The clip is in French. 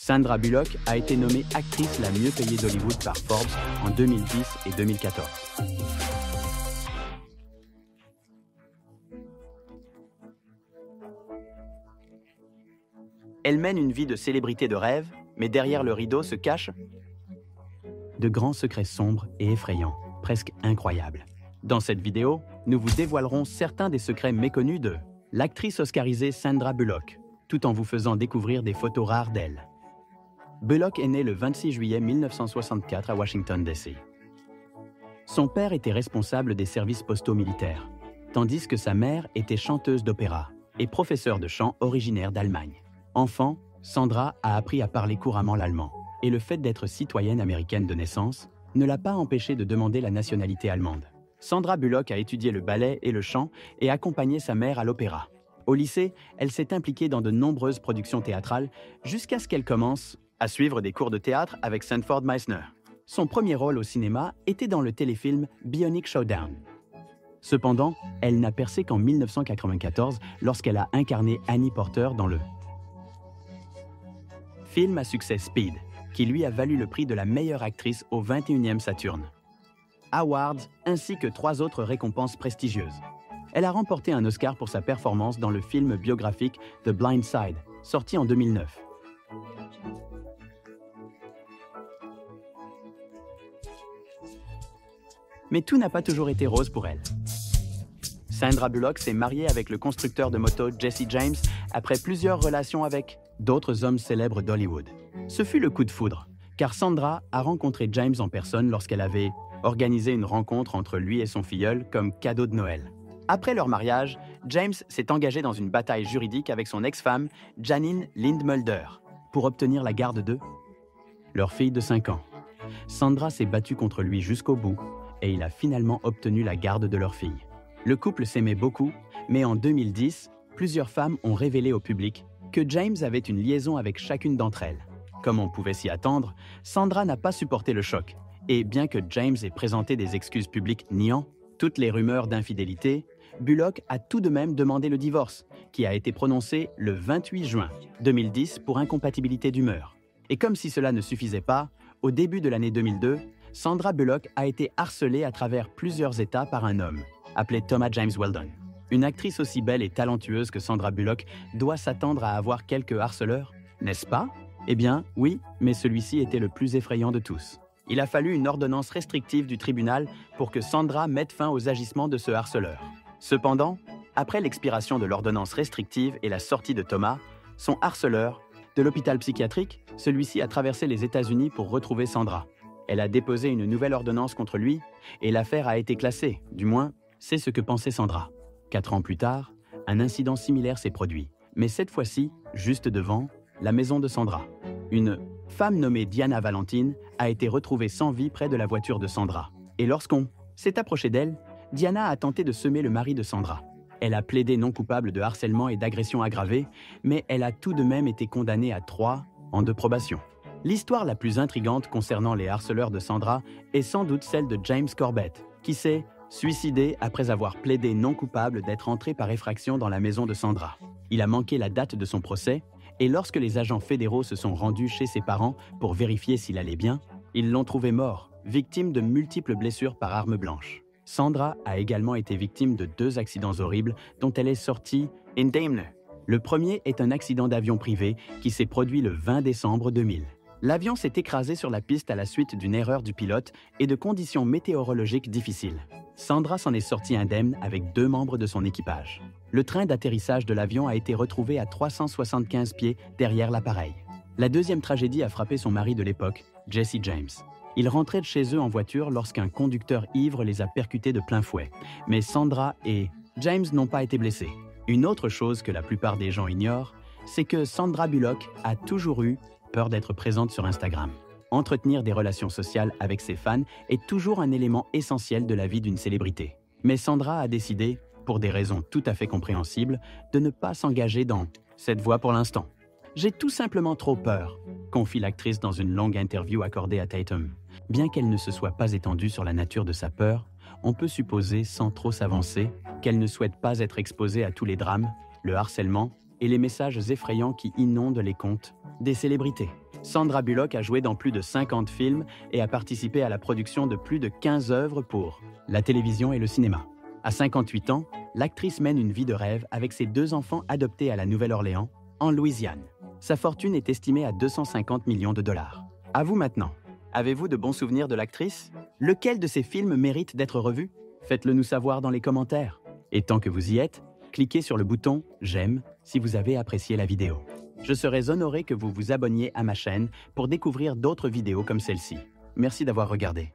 Sandra Bullock a été nommée actrice la mieux payée d'Hollywood par Forbes en 2010 et 2014. Elle mène une vie de célébrité de rêve, mais derrière le rideau se cachent de grands secrets sombres et effrayants, presque incroyables. Dans cette vidéo, nous vous dévoilerons certains des secrets méconnus de l'actrice oscarisée Sandra Bullock, tout en vous faisant découvrir des photos rares d'elle. Bullock est née le 26 juillet 1964 à Washington, D.C. Son père était responsable des services postaux militaires, tandis que sa mère était chanteuse d'opéra et professeure de chant originaire d'Allemagne. Enfant, Sandra a appris à parler couramment l'allemand, et le fait d'être citoyenne américaine de naissance ne l'a pas empêchée de demander la nationalité allemande. Sandra Bullock a étudié le ballet et le chant et accompagné sa mère à l'opéra. Au lycée, elle s'est impliquée dans de nombreuses productions théâtrales jusqu'à ce qu'elle commence à suivre des cours de théâtre avec Sanford Meisner. Son premier rôle au cinéma était dans le téléfilm Bionic Showdown. Cependant, elle n'a percé qu'en 1994 lorsqu'elle a incarné Annie Porter dans le film à succès Speed, qui lui a valu le prix de la meilleure actrice au 21e Saturn Awards, ainsi que 3 autres récompenses prestigieuses. Elle a remporté un Oscar pour sa performance dans le film biographique The Blind Side, sorti en 2009. Mais tout n'a pas toujours été rose pour elle. Sandra Bullock s'est mariée avec le constructeur de moto Jesse James après plusieurs relations avec d'autres hommes célèbres d'Hollywood. Ce fut le coup de foudre, car Sandra a rencontré James en personne lorsqu'elle avait organisé une rencontre entre lui et son filleul comme cadeau de Noël. Après leur mariage, James s'est engagé dans une bataille juridique avec son ex-femme, Janine Lindmulder, pour obtenir la garde de leur fille de 5 ans. Sandra s'est battue contre lui jusqu'au bout, et il a finalement obtenu la garde de leur fille. Le couple s'aimait beaucoup, mais en 2010, plusieurs femmes ont révélé au public que James avait une liaison avec chacune d'entre elles. Comme on pouvait s'y attendre, Sandra n'a pas supporté le choc, et bien que James ait présenté des excuses publiques niant toutes les rumeurs d'infidélité, Bullock a tout de même demandé le divorce, qui a été prononcé le 28 juin 2010 pour incompatibilité d'humeur. Et comme si cela ne suffisait pas, au début de l'année 2002, Sandra Bullock a été harcelée à travers plusieurs États par un homme, appelé Thomas James Weldon. Une actrice aussi belle et talentueuse que Sandra Bullock doit s'attendre à avoir quelques harceleurs, n'est-ce pas? Eh bien, oui, mais celui-ci était le plus effrayant de tous. Il a fallu une ordonnance restrictive du tribunal pour que Sandra mette fin aux agissements de ce harceleur. Cependant, après l'expiration de l'ordonnance restrictive et la sortie de Thomas, son harceleur, de l'hôpital psychiatrique, celui-ci a traversé les États-Unis pour retrouver Sandra. Elle a déposé une nouvelle ordonnance contre lui et l'affaire a été classée, du moins, c'est ce que pensait Sandra. 4 ans plus tard, un incident similaire s'est produit, mais cette fois-ci, juste devant la maison de Sandra. Une femme nommée Diana Valentine a été retrouvée sans vie près de la voiture de Sandra. Et lorsqu'on s'est approché d'elle, Diana a tenté de semer le mari de Sandra. Elle a plaidé non coupable de harcèlement et d'agression aggravée, mais elle a tout de même été condamnée à 3 ans de probation. L'histoire la plus intrigante concernant les harceleurs de Sandra est sans doute celle de James Corbett, qui s'est suicidé après avoir plaidé non coupable d'être entré par effraction dans la maison de Sandra. Il a manqué la date de son procès, et lorsque les agents fédéraux se sont rendus chez ses parents pour vérifier s'il allait bien, ils l'ont trouvé mort, victime de multiples blessures par arme blanche. Sandra a également été victime de 2 accidents horribles dont elle est sortie indemne. Le premier est un accident d'avion privé qui s'est produit le 20 décembre 2000. L'avion s'est écrasé sur la piste à la suite d'une erreur du pilote et de conditions météorologiques difficiles. Sandra s'en est sortie indemne avec 2 membres de son équipage. Le train d'atterrissage de l'avion a été retrouvé à 375 pieds derrière l'appareil. La deuxième tragédie a frappé son mari de l'époque, Jesse James. Ils rentraient de chez eux en voiture lorsqu'un conducteur ivre les a percutés de plein fouet. Mais Sandra et James n'ont pas été blessés. Une autre chose que la plupart des gens ignorent, c'est que Sandra Bullock a toujours eu peur d'être présente sur Instagram. Entretenir des relations sociales avec ses fans est toujours un élément essentiel de la vie d'une célébrité. Mais Sandra a décidé, pour des raisons tout à fait compréhensibles, de ne pas s'engager dans cette voie pour l'instant. « J'ai tout simplement trop peur », confie l'actrice dans une longue interview accordée à Tatum. Bien qu'elle ne se soit pas étendue sur la nature de sa peur, on peut supposer, sans trop s'avancer, qu'elle ne souhaite pas être exposée à tous les drames, le harcèlement et les messages effrayants qui inondent les comptes des célébrités. Sandra Bullock a joué dans plus de 50 films et a participé à la production de plus de 15 œuvres pour la télévision et le cinéma. À 58 ans, l'actrice mène une vie de rêve avec ses 2 enfants adoptés à la Nouvelle-Orléans, en Louisiane. Sa fortune est estimée à 250 millions de dollars. À vous maintenant. Avez-vous de bons souvenirs de l'actrice? Lequel de ses films mérite d'être revu? Faites-le nous savoir dans les commentaires. Et tant que vous y êtes, cliquez sur le bouton « J'aime » si vous avez apprécié la vidéo. Je serais honoré que vous vous abonniez à ma chaîne pour découvrir d'autres vidéos comme celle-ci. Merci d'avoir regardé.